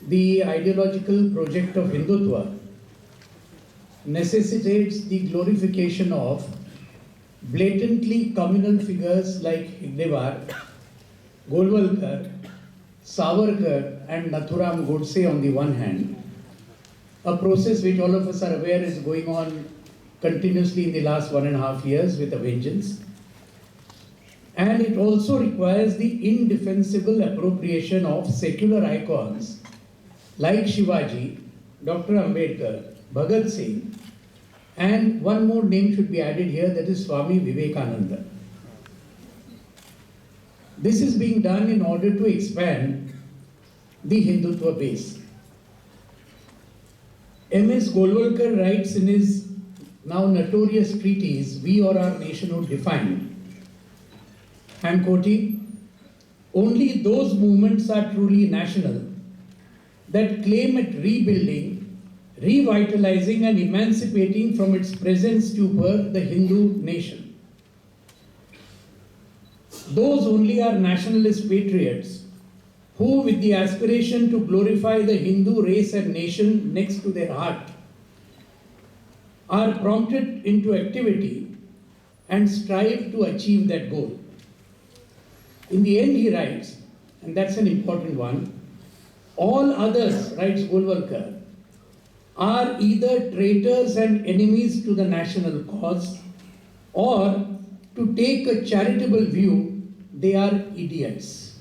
The ideological project of Hindutva necessitates the glorification of blatantly communal figures like Hegdewar, Golwalkar, Savarkar and Nathuram Godse on the one hand, a process which all of us are aware is going on continuously in the last 1.5 years with a vengeance. And it also requires the indefensible appropriation of secular icons like Shivaji, Dr. Ambedkar, Bhagat Singh, and one more name should be added here, that is Swami Vivekananda. This is being done in order to expand the Hindutva base. M.S. Golwalkar writes in his now notorious treatise, We or Our Nationhood Defined, I'm quoting, only those movements are truly national that claim at rebuilding, revitalizing and emancipating from its present stupor the Hindu nation. Those only are nationalist patriots who, with the aspiration to glorify the Hindu race and nation next to their heart, are prompted into activity and strive to achieve that goal. In the end, he writes, and that's an important one, all others, writes Golwalkar, are either traitors and enemies to the national cause, or, to take a charitable view, they are idiots.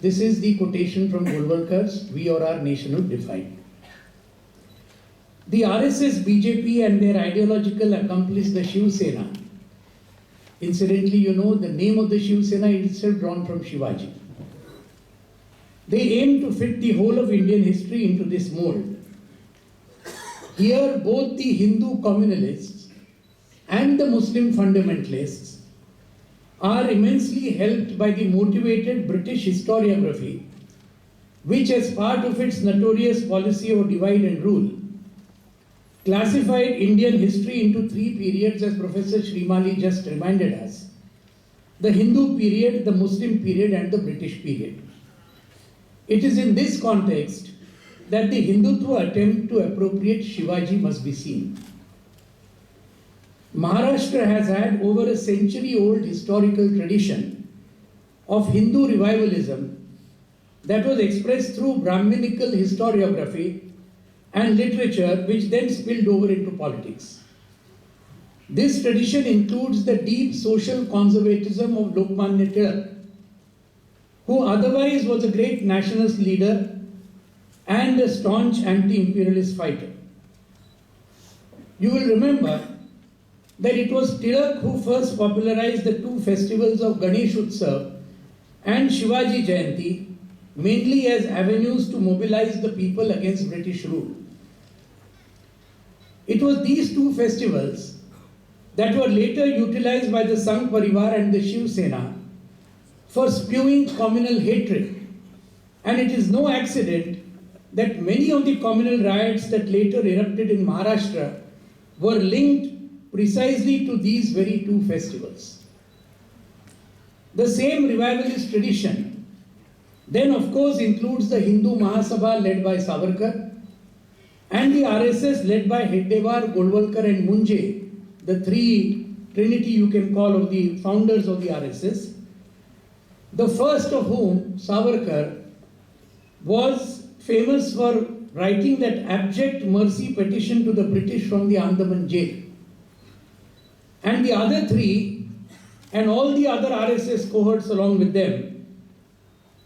This is the quotation from Golwalkar's We or Our Nationhood Defined. The RSS, BJP and their ideological accomplice, the Shiv Sena. Incidentally, you know, the name of the Shiv Sena is itself drawn from Shivaji. They aim to fit the whole of Indian history into this mold. Here, both the Hindu communalists and the Muslim fundamentalists are immensely helped by the motivated British historiography, which, as part of its notorious policy of divide and rule, classified Indian history into 3 periods, as Professor Srimali just reminded us: the Hindu period, the Muslim period and the British period. It is in this context that the Hindutva attempt to appropriate Shivaji must be seen. Maharashtra has had over a century-old historical tradition of Hindu revivalism that was expressed through Brahminical historiography and literature, which then spilled over into politics. This tradition includes the deep social conservatism of Lokmanya Tilak, who otherwise was a great nationalist leader and a staunch anti-imperialist fighter. You will remember that it was Tilak who first popularized the 2 festivals of Ganesh Utsav and Shivaji Jayanti, mainly as avenues to mobilize the people against British rule. It was these 2 festivals that were later utilized by the Sangh Parivar and the Shiv Sena for spewing communal hatred. And it is no accident that many of the communal riots that later erupted in Maharashtra were linked precisely to these very 2 festivals. The same revivalist tradition then of course includes the Hindu Mahasabha led by Savarkar and the RSS led by Hegdewar, Golwalkar and Munje, the 3 trinity you can call of the founders of the RSS. The first of whom, Savarkar, was famous for writing that abject mercy petition to the British from the Andaman jail. And the other 3, and all the other RSS cohorts along with them,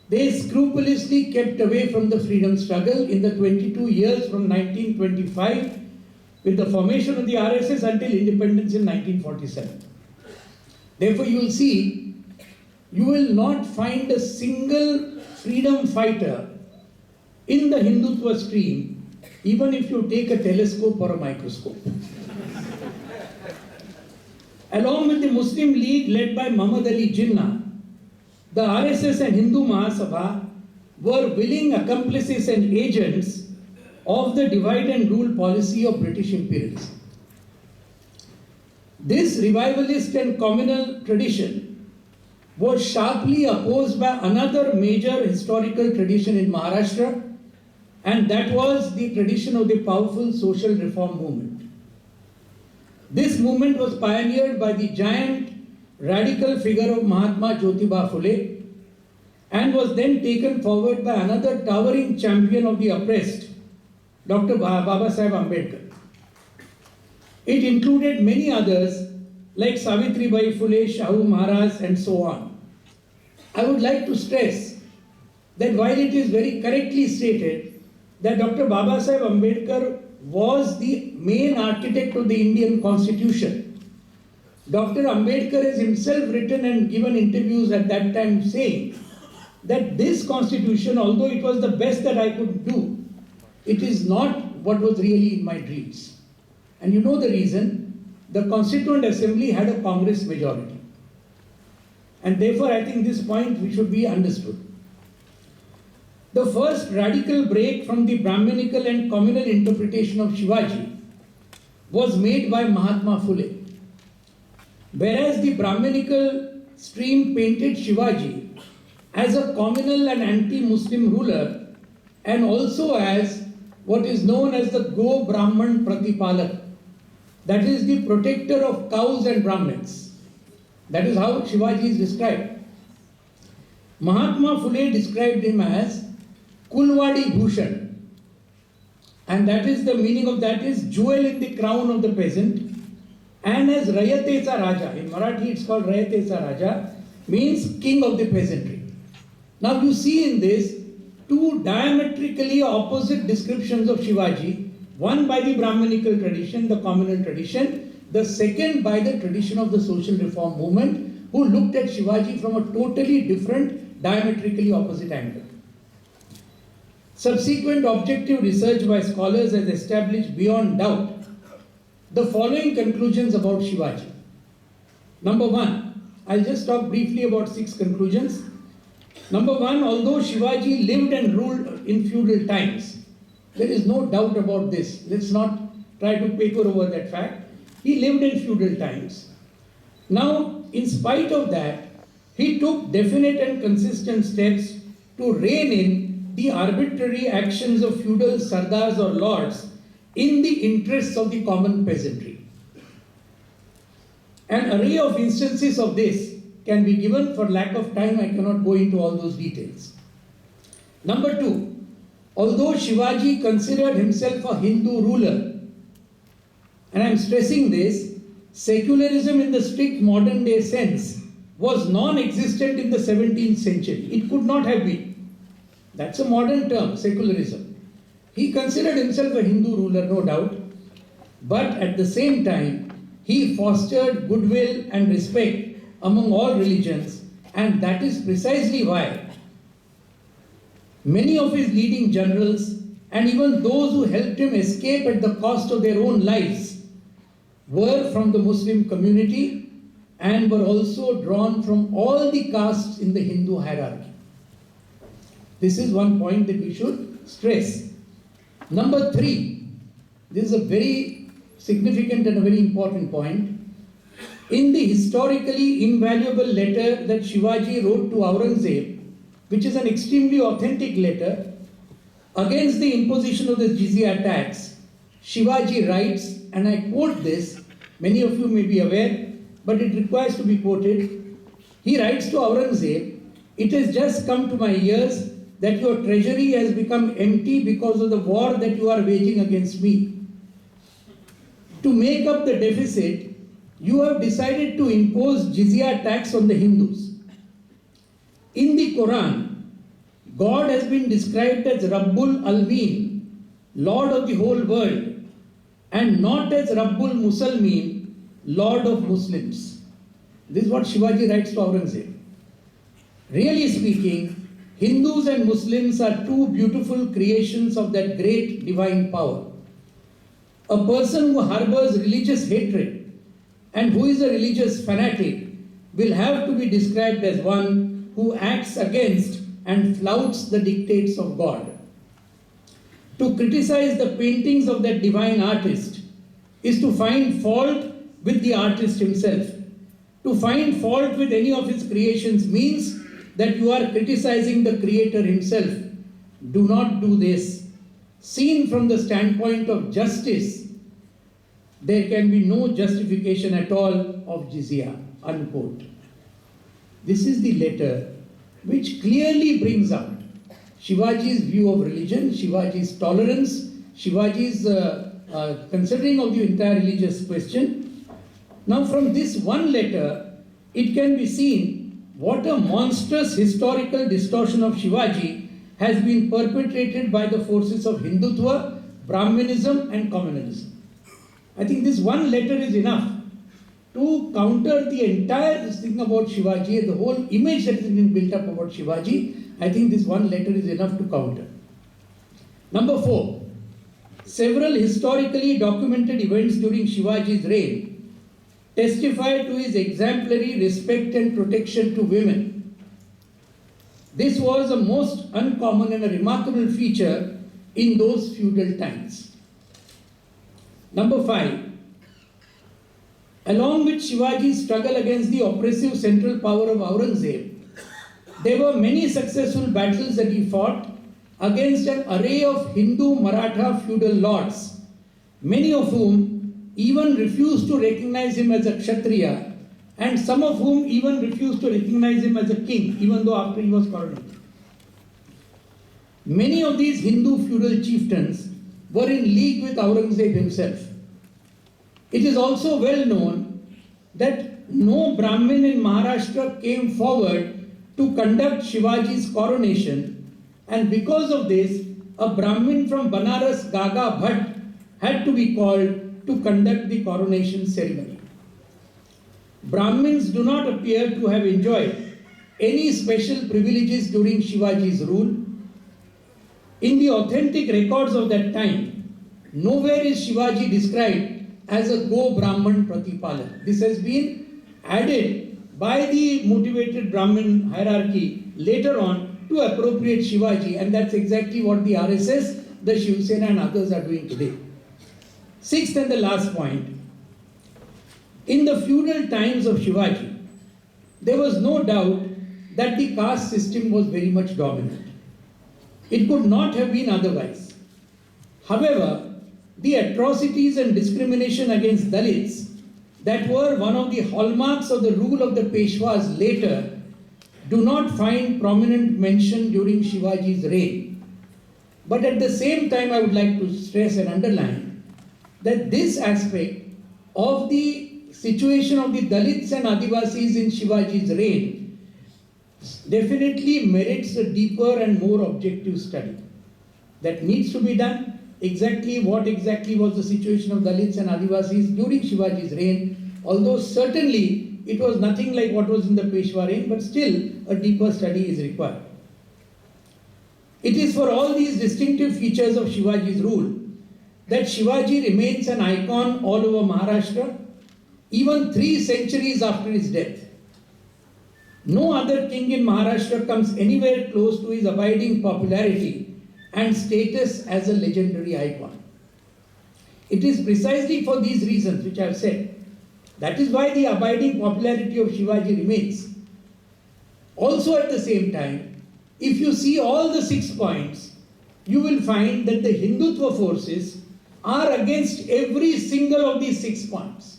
they scrupulously kept away from the freedom struggle in the 22 years from 1925 with the formation of the RSS until independence in 1947. Therefore, you will see, you will not find a single freedom fighter in the Hindutva stream, even if you take a telescope or a microscope. Along with the Muslim League led by Muhammad Ali Jinnah, the RSS and Hindu Mahasabha were willing accomplices and agents of the divide and rule policy of British imperialism. This revivalist and communal tradition was sharply opposed by another major historical tradition in Maharashtra, and that was the tradition of the powerful social reform movement. This movement was pioneered by the giant radical figure of Mahatma Jyotiba Phule and was then taken forward by another towering champion of the oppressed, Dr. Baba Saheb Ambedkar. It included many others like Savitribai Phule, Shahu Maharaj, and so on. I would like to stress that while it is very correctly stated that Dr. Baba Saheb Ambedkar was the main architect of the Indian Constitution, Dr. Ambedkar has himself written and given interviews at that time saying that this constitution, although it was the best that I could do, it is not what was really in my dreams. And you know the reason. The Constituent Assembly had a Congress majority. And therefore, I think this point should be understood. The first radical break from the Brahminical and communal interpretation of Shivaji was made by Mahatma Phule. Whereas the Brahminical stream painted Shivaji as a communal and anti-Muslim ruler and also as what is known as the Go Brahman Pratipalak, that is the protector of cows and Brahmins. That is how Shivaji is described. Mahatma Phule described him as Kulwadi Bhushan, and that is the meaning of that is jewel in the crown of the peasant, and as Rayatesa Raja. In Marathi it's called Rayatesa Raja, means king of the peasantry. Now you see in this two diametrically opposite descriptions of Shivaji, one by the Brahminical tradition, the communal tradition, the second by the tradition of the social reform movement, who looked at Shivaji from a totally different, diametrically opposite angle. Subsequent objective research by scholars has established beyond doubt the following conclusions about Shivaji. Number one, I'll just talk briefly about 6 conclusions. Number one, although Shivaji lived and ruled in feudal times, there is no doubt about this. Let's not try to paper over that fact. He lived in feudal times. Now, in spite of that, he took definite and consistent steps to rein in the arbitrary actions of feudal sardars or lords in the interests of the common peasantry. An array of instances of this can be given. For lack of time, I cannot go into all those details. Number 2, although Shivaji considered himself a Hindu ruler, and I am stressing this, secularism in the strict modern day sense was non-existent in the 17th century. It could not have been. That's a modern term, secularism. He considered himself a Hindu ruler, no doubt, but at the same time, he fostered goodwill and respect among all religions, and that is precisely why many of his leading generals and even those who helped him escape at the cost of their own lives were from the Muslim community and were also drawn from all the castes in the Hindu hierarchy. This is one point that we should stress. Number 3, this is a very significant and a very important point. In the historically invaluable letter that Shivaji wrote to Aurangzeb, which is an extremely authentic letter, against the imposition of the jizya tax, Shivaji writes, and I quote this, many of you may be aware, but it requires to be quoted. He writes to Aurangzeb, "It has just come to my ears that your treasury has become empty because of the war that you are waging against me. To make up the deficit, you have decided to impose jizya tax on the Hindus. In the Quran, God has been described as Rabbul Almin, Lord of the whole world, and not as Rabbul Musalmin, Lord of Muslims." This is what Shivaji writes to Aurangzeb. Really speaking, Hindus and Muslims are two beautiful creations of that great divine power. A person who harbors religious hatred and who is a religious fanatic will have to be described as one who acts against and flouts the dictates of God. To criticize the paintings of that divine artist is to find fault with the artist himself. To find fault with any of his creations means that you are criticizing the creator himself. Do not do this. Seen from the standpoint of justice, there can be no justification at all of jizya, unquote. This is the letter which clearly brings out Shivaji's view of religion, Shivaji's tolerance, Shivaji's considering of the entire religious question. Now from this one letter, it can be seen what a monstrous historical distortion of Shivaji has been perpetrated by the forces of Hindutva, Brahmanism and communalism. I think this one letter is enough to counter the entire thing about Shivaji, the whole image that has been built up about Shivaji. I think this one letter is enough to counter. Number 4, several historically documented events during Shivaji's reign testify to his exemplary respect and protection to women. This was a most uncommon and a remarkable feature in those feudal times. Number 5, along with Shivaji's struggle against the oppressive central power of Aurangzeb, there were many successful battles that he fought against an array of Hindu Maratha feudal lords, many of whom even refused to recognize him as a Kshatriya, and some of whom even refused to recognize him as a king, even though after he was coronated. Many of these Hindu feudal chieftains were in league with Aurangzeb himself. It is also well known that no Brahmin in Maharashtra came forward to conduct Shivaji's coronation, and because of this, a Brahmin from Banaras, Gaga Bhatt, had to be called to conduct the coronation ceremony. Brahmins do not appear to have enjoyed any special privileges during Shivaji's rule. In the authentic records of that time, nowhere is Shivaji described as a Go Brahman Pratipalan. This has been added by the motivated Brahmin hierarchy later on to appropriate Shivaji, and that's exactly what the RSS, the Shiv Sena and others are doing today. 6th and the last point. In the feudal times of Shivaji, there was no doubt that the caste system was very much dominant. It could not have been otherwise. However, the atrocities and discrimination against Dalits that were one of the hallmarks of the rule of the Peshwas later do not find prominent mention during Shivaji's reign. But at the same time, I would like to stress and underline that this aspect of the situation of the Dalits and Adivasis in Shivaji's reign definitely merits a deeper and more objective study. That needs to be done. What exactly was the situation of Dalits and Adivasis during Shivaji's reign, although certainly it was nothing like what was in the Peshwa reign, but still a deeper study is required. It is for all these distinctive features of Shivaji's rule that Shivaji remains an icon all over Maharashtra, even 3 centuries after his death. No other king in Maharashtra comes anywhere close to his abiding popularity and status as a legendary icon. It is precisely for these reasons which I have said. That is why the abiding popularity of Shivaji remains. Also at the same time, if you see all the 6 points, you will find that the Hindutva forces are against every single of these 6 points.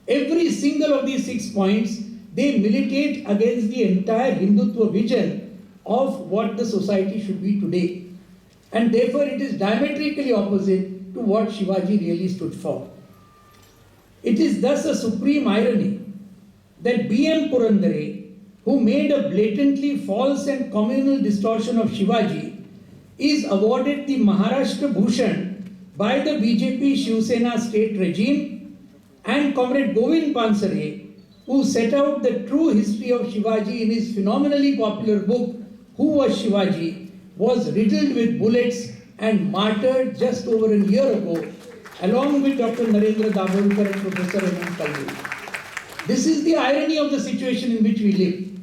Every single of these 6 points, they militate against the entire Hindutva vision of what the society should be today. And therefore it is diametrically opposite to what Shivaji really stood for. It is thus a supreme irony that B.M. Purandare, who made a blatantly false and communal distortion of Shivaji, is awarded the Maharashtra Bhushan by the BJP Shiv Sena state regime, and Comrade Govind Pansare, who set out the true history of Shivaji in his phenomenally popular book, Who Was Shivaji?, was riddled with bullets and martyred just over a year ago, along with Dr. Narendra Dabholkar and Professor M.M. Kalvi. This is the irony of the situation in which we live.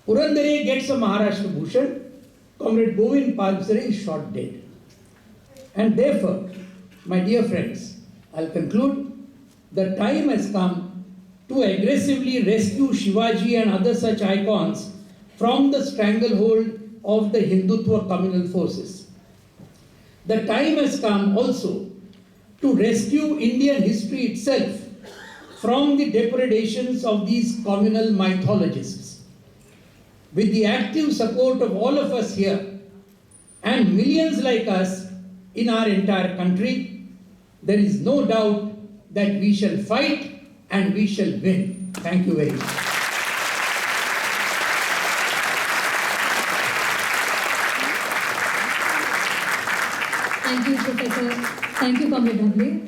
Purandare gets a Maharashtra Bhushan, Comrade Govind Pansare is shot dead. And therefore, my dear friends, I'll conclude, the time has come to aggressively rescue Shivaji and other such icons from the stranglehold of the Hindutva communal forces. The time has come also to rescue Indian history itself from the depredations of these communal mythologists. With the active support of all of us here and millions like us in our entire country, there is no doubt that we shall fight and we shall win. Thank you very much. Thank you, Professor. Thank you, Comrade Dhawale.